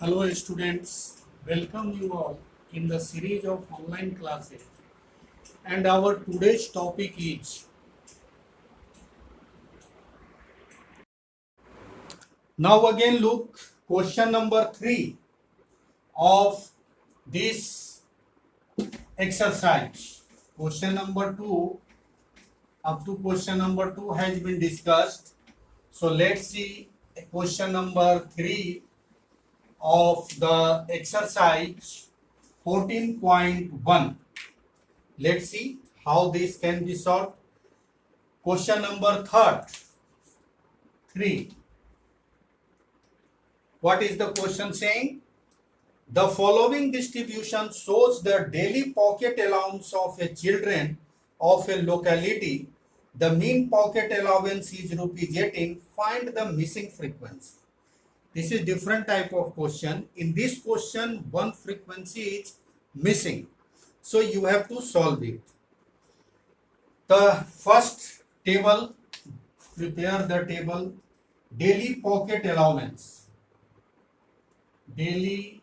Hello students, welcome you all in the series of online classes, and our today's topic is now again look question number 3 of this exercise. Question number 2 up to question number 2 has been discussed. So let's see question number 3 of the exercise 14.1. Let's see how this can be solved. Question number 3. What is the question saying? The following distribution shows the daily pocket allowance of a children of a locality. The mean pocket allowance is rupees 18. Find the missing frequency. This is different type of question. In this question, one frequency is missing. So you have to solve it. The first table, prepare the table, daily pocket allowance. Daily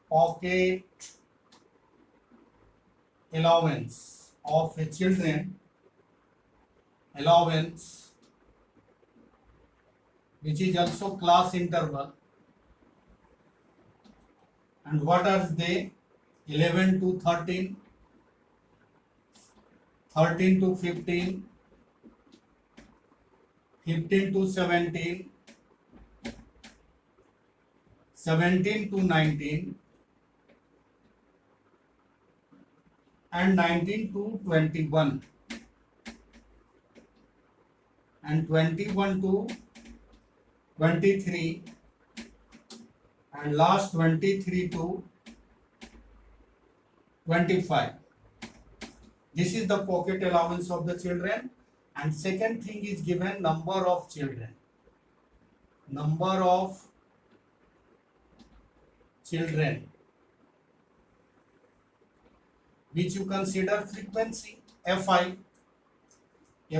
pocket allowance of a children, allowance, which is also class interval. And what are they? 11 to 13, 13 to 15, 15 to 17, 17 to 19, and 19 to 21, and 21 to 23, and last 23 to 25. This is the pocket allowance of the children. And second thing is given number of children. Number of children which you consider frequency Fi.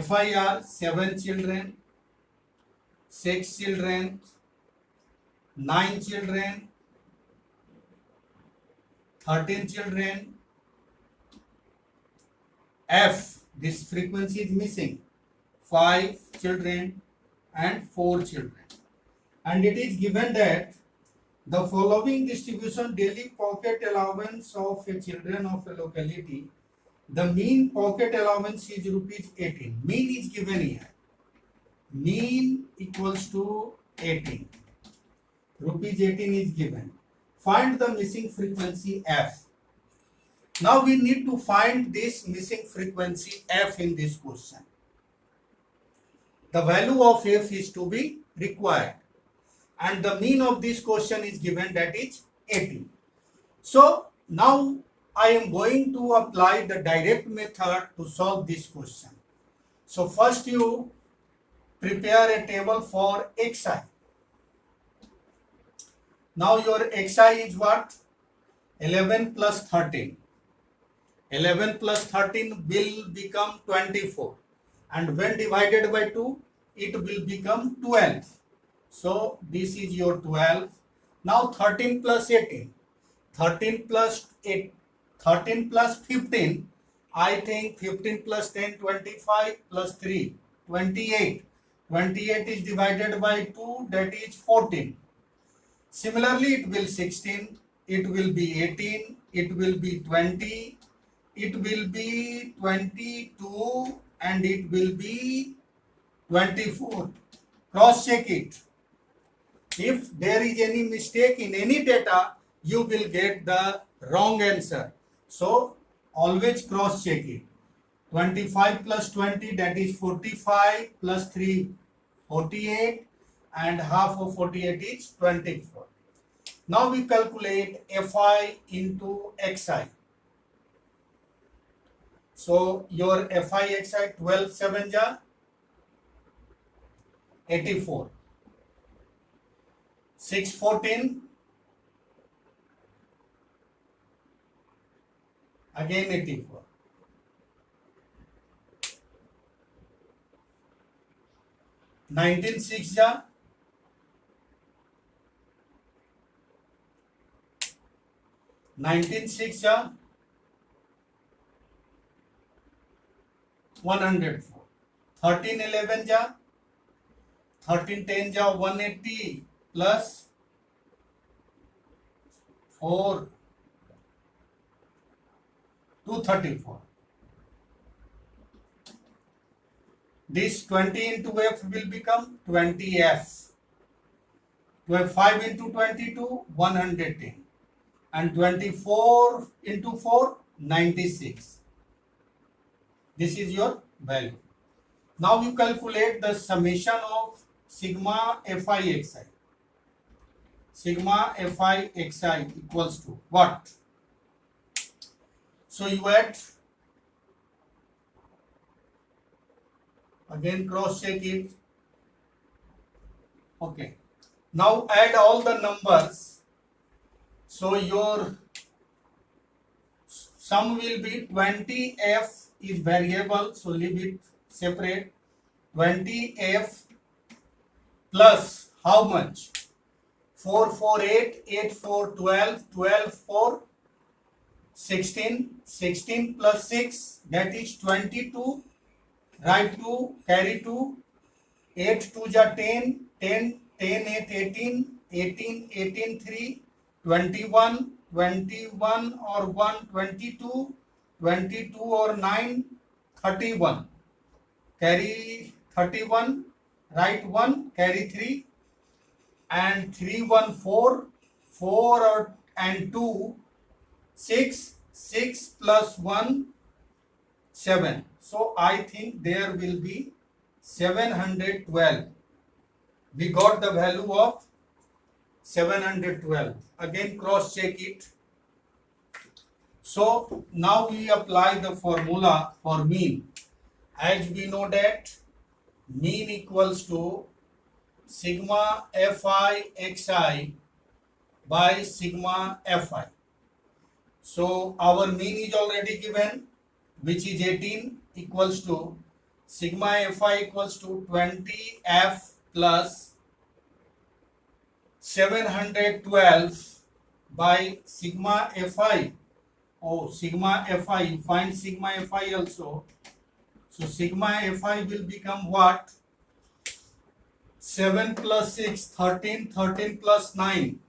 Fi are 7 children, 6 children, 9 children, 13 children. F, this frequency is missing, 5 children and 4 children. And it is given that the following distribution daily pocket allowance of a children of a locality, the mean pocket allowance is rupees 18. Mean is given here. Mean equals to 18. Rupees 18 is given. Find the missing frequency F. Now we need to find this missing frequency F in this question. The value of F is to be required. And the mean of this question is given, that is 18. So now I am going to apply the direct method to solve this question. So first you prepare a table for xi. Now your xi is what? 11 plus 13. 11 plus 13 will become 24. And when divided by 2, it will become 12. So this is your 12. Now 13 plus 18. 13 plus 8. 13 plus 15. I think 15 plus 10, 25 plus 3, 28. 28 is divided by 2, that is 14. Similarly, it will 16, it will be 18, it will be 20, it will be 22, and it will be 24. Cross check it. If there is any mistake in any data, you will get the wrong answer. So always cross check it. 25 plus 20, that is 45, plus 3, 48, and half of 48 is 24. Now we calculate Fi into Xi. So your Fi Xi 12 7 ja 84. 6 14, again 84. 19 6 ja 19 6 जा 104, 13 11 जा 13 10 जा 180 plus 4 234. This 20 into f will become 20f. 5 into 22 110 and 24 into 4 96. This is your value. Now you calculate the summation of sigma fi xi. Sigma fi xi equals to what? So you add, again cross check it. Okay. Now add all the numbers. So your sum will be 20f is variable, so leave it separate. 20f plus how much? 4 4 8 8 4 12 12 4 16 16 plus 6, that is 22. Write 2, carry 2, 8 2 ja 10 10 10 8 18 18 18 3 21 21 or 1 22 22 or 9 31, carry 31, write 1, carry 3, and 3 1 4 4 or and 2 6 6 plus 1 7. So I think there will be 712. We got the value of 712. Again cross check it. So now we apply the formula for mean. As we know that mean equals to sigma fi xi by sigma fi. So our mean is already given, which is 18, equals to sigma fi equals to 20f plus 712 by sigma fi. Oh, sigma fi, you find sigma fi also. So sigma fi will become what? 7 plus 6 13, 13 plus 9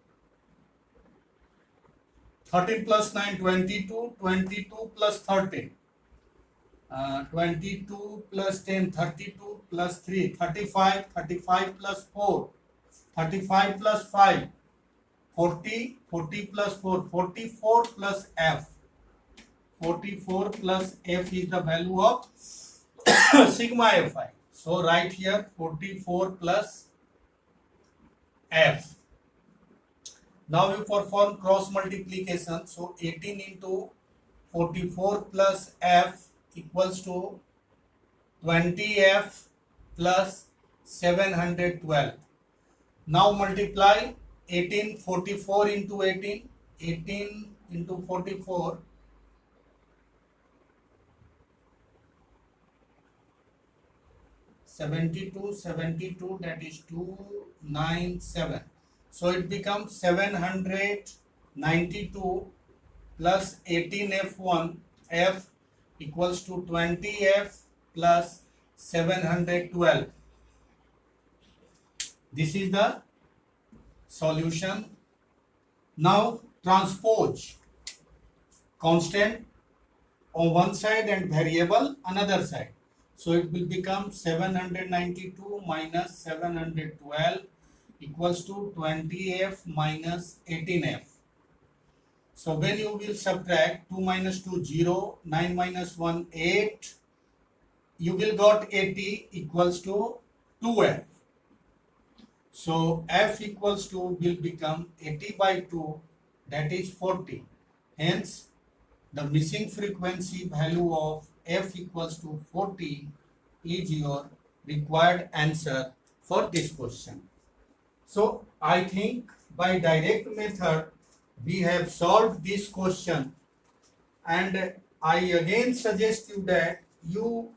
13 plus 9 22, 22 plus 13 22 plus 10 32 plus 3 35, 35 plus 4 35 plus 5 40, 40 plus 4 44 plus f. 44 plus f is the value of sigma fi. So write here 44 plus f. Now you perform cross multiplication. So 18 into 44 plus f equals to 20f plus 712. Now multiply 18 44 into 18, 18 into 44, 72 72, that is 297. So it becomes 792 plus 18f1 f equals to 20f plus 712. This is the solution. Now transpose constant on one side and variable another side. So it will become 792 minus 712 equals to 20f minus 18f. So when you will subtract 2 minus 2 0, 9 minus 1 8, you will got 80 equals to 2f. So f equals to will become 80 by 2, that is 40. Hence the missing frequency value of f equals to 40 is your required answer for this question. So I think by direct method we have solved this question, and I again suggest you that you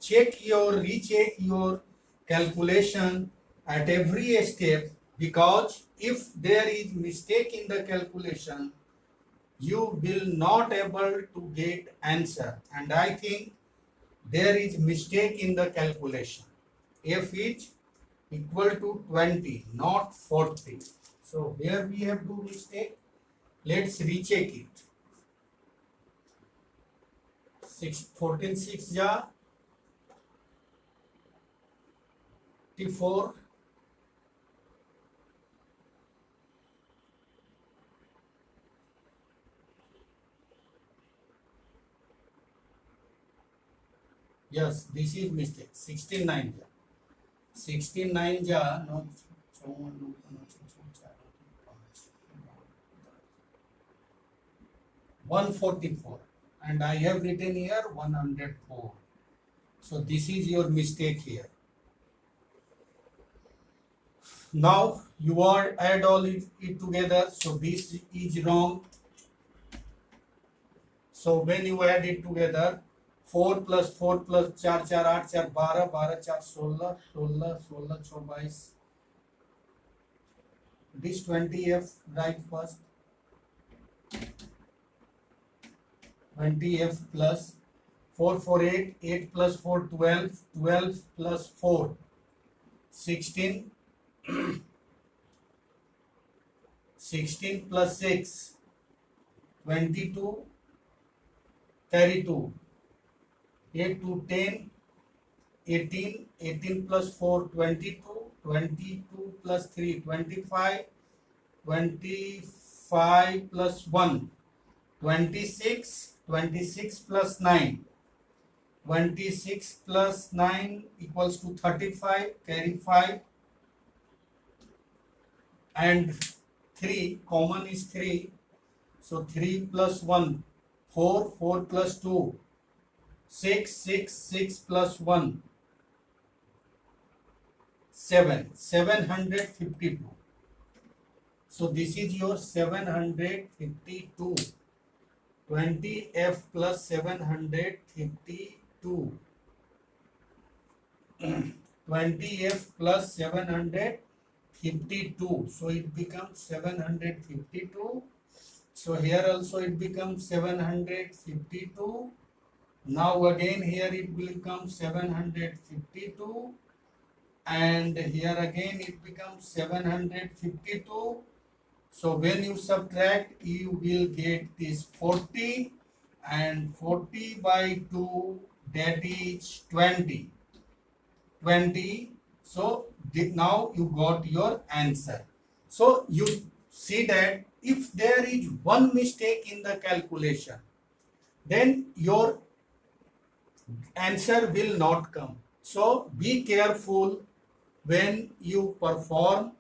recheck your calculation at every step, because if there is mistake in the calculation, you will not able to get answer, and I think there is mistake in the calculation. F is equal to 20, not 40. So here we have do mistake. Let's recheck it. 14 6 ja 54. Yes, this is mistake. 16 9 ja. 16 9 ja no. 144, and I have written here 104. So this is your mistake here. Now you are add all it together. So this is wrong. So when you add it together, 4 plus 4 plus 4 4 8 4 12 12 4 16 16 16 22. This 20f write first. 20f plus 4 4 8 8 plus 4 12 12 plus 4 16 16 plus 6 22 carry 2 8 to 10 18 18 plus 4 22 22 plus 3 25 25 plus 1 26 26 plus 9 26 plus 9 equals to 35 carry 5 and 3 common is 3, so 3 plus 1 4 4 plus 2 6 6 6 plus 1 7 752. So this is your 752. 20f plus 752. 20f plus 752. So it becomes 752. So here also it becomes 752. Now again here it will become 752. And here again it becomes 752. So when you subtract, you will get this 40, and 40 by 2, that is 20. 20. So now you got your answer. So you see that if there is one mistake in the calculation, then your answer will not come. So be careful when you perform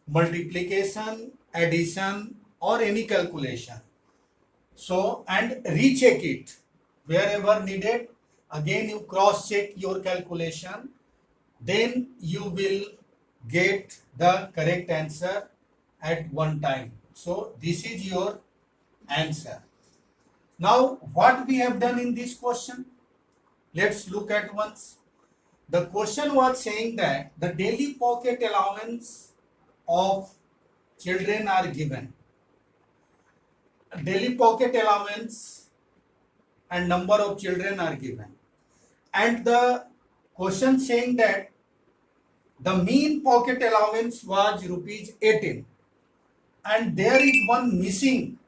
multiplication, addition, or any calculation. So, and recheck it wherever needed. Again, you cross check your calculation, then you will get the correct answer at one time. So, this is your answer. Now, what we have done in this question? Let's look at once. The question was saying that the daily pocket allowance of children are given. Daily pocket allowance and number of children are given. And the question saying that the mean pocket allowance was rupees 18. And there is one missing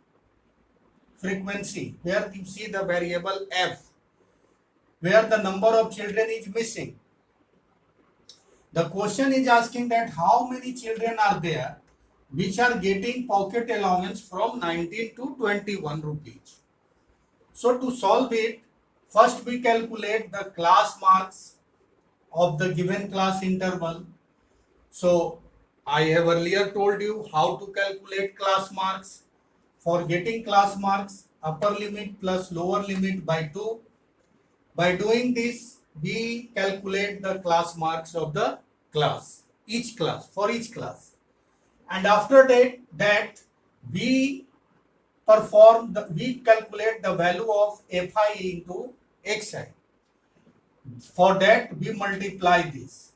frequency where you see the variable f, where the number of children is missing. The question is asking that how many children are there which are getting pocket allowance from 19 to 21 rupees. So to solve it, first we calculate the class marks of the given class interval. So I have earlier told you how to calculate class marks. For getting class marks, upper limit plus lower limit by 2. By doing this, we calculate the class marks of the class, for each class. And after that we calculate the value of fi into xi. For that we multiply this.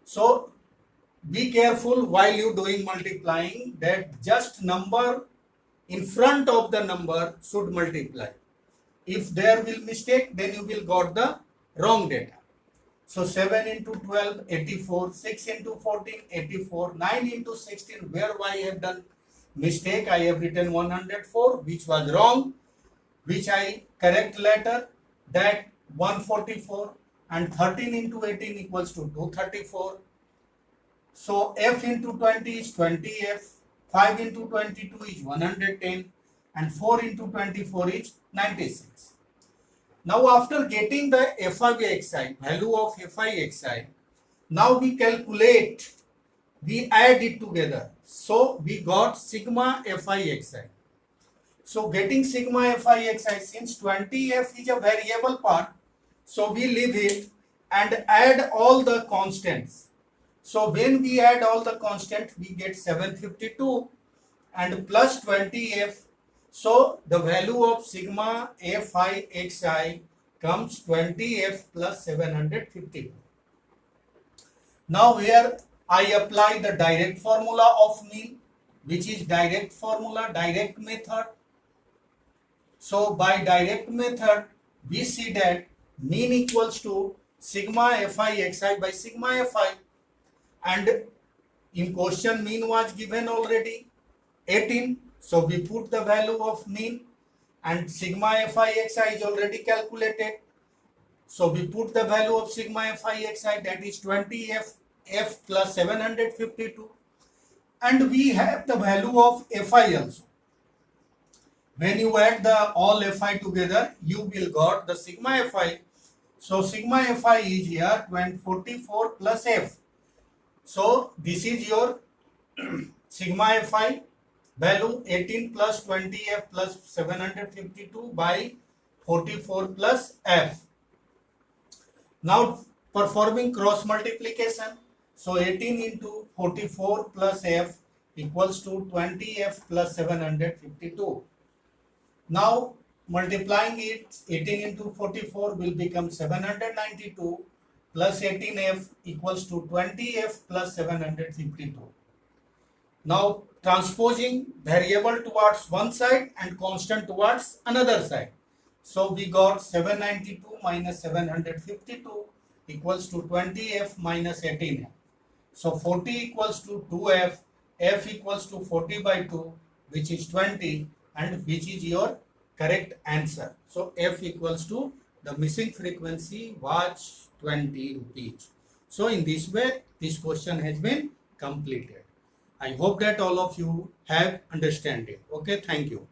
So be careful while you doing multiplying that just number in front of the number should multiply. If there will mistake, then you will got the wrong data. So 7 into 12, 84, 6 into 14, 84, 9 into 16, where I have done mistake, I have written 104, which was wrong, which I correct later, that 144, and 13 into 18 equals to 234. So f into 20 is 20f, 5 into 22 is 110, and 4 into 24 is 96. Now after getting the fi(xi), value of fi(xi), now we calculate, we add it together. So we got sigma fi(xi). So getting sigma fi(xi), since 20f is a variable part, so we leave it and add all the constants. So when we add all the constants, we get 752 and plus 20f. So the value of sigma fi(xi) comes 20f plus 752. Now here I apply the direct formula of mean, which is direct formula, direct method. So by direct method, we see that mean equals to sigma fi(xi) by sigma fi, and in question mean was given already 18. So we put the value of mean, and sigma fi(xi) is already calculated. So we put the value of sigma fi(xi), that is 20f plus 752, and we have the value of fi also. When you add the all fi together, you will got the sigma fi. So sigma fi is here 44 plus f. So this is your sigma fi value, 18 plus 20f plus 752 by 44 plus f. Now performing cross multiplication. So 18 into 44 plus f equals to 20f plus 752. Now multiplying it, 18 into 44 will become 792 plus 18f equals to 20f plus 752. Now transposing variable towards one side and constant towards another side. So we got 792 minus 752 equals to 20f minus 18f. So 40 equals to 2f, f equals to 40 by 2, which is 20, and which is your correct answer. So f equals to, the missing frequency was 20 rupees. So in this way, this question has been completed. I hope that all of you have understand it. Okay, thank you.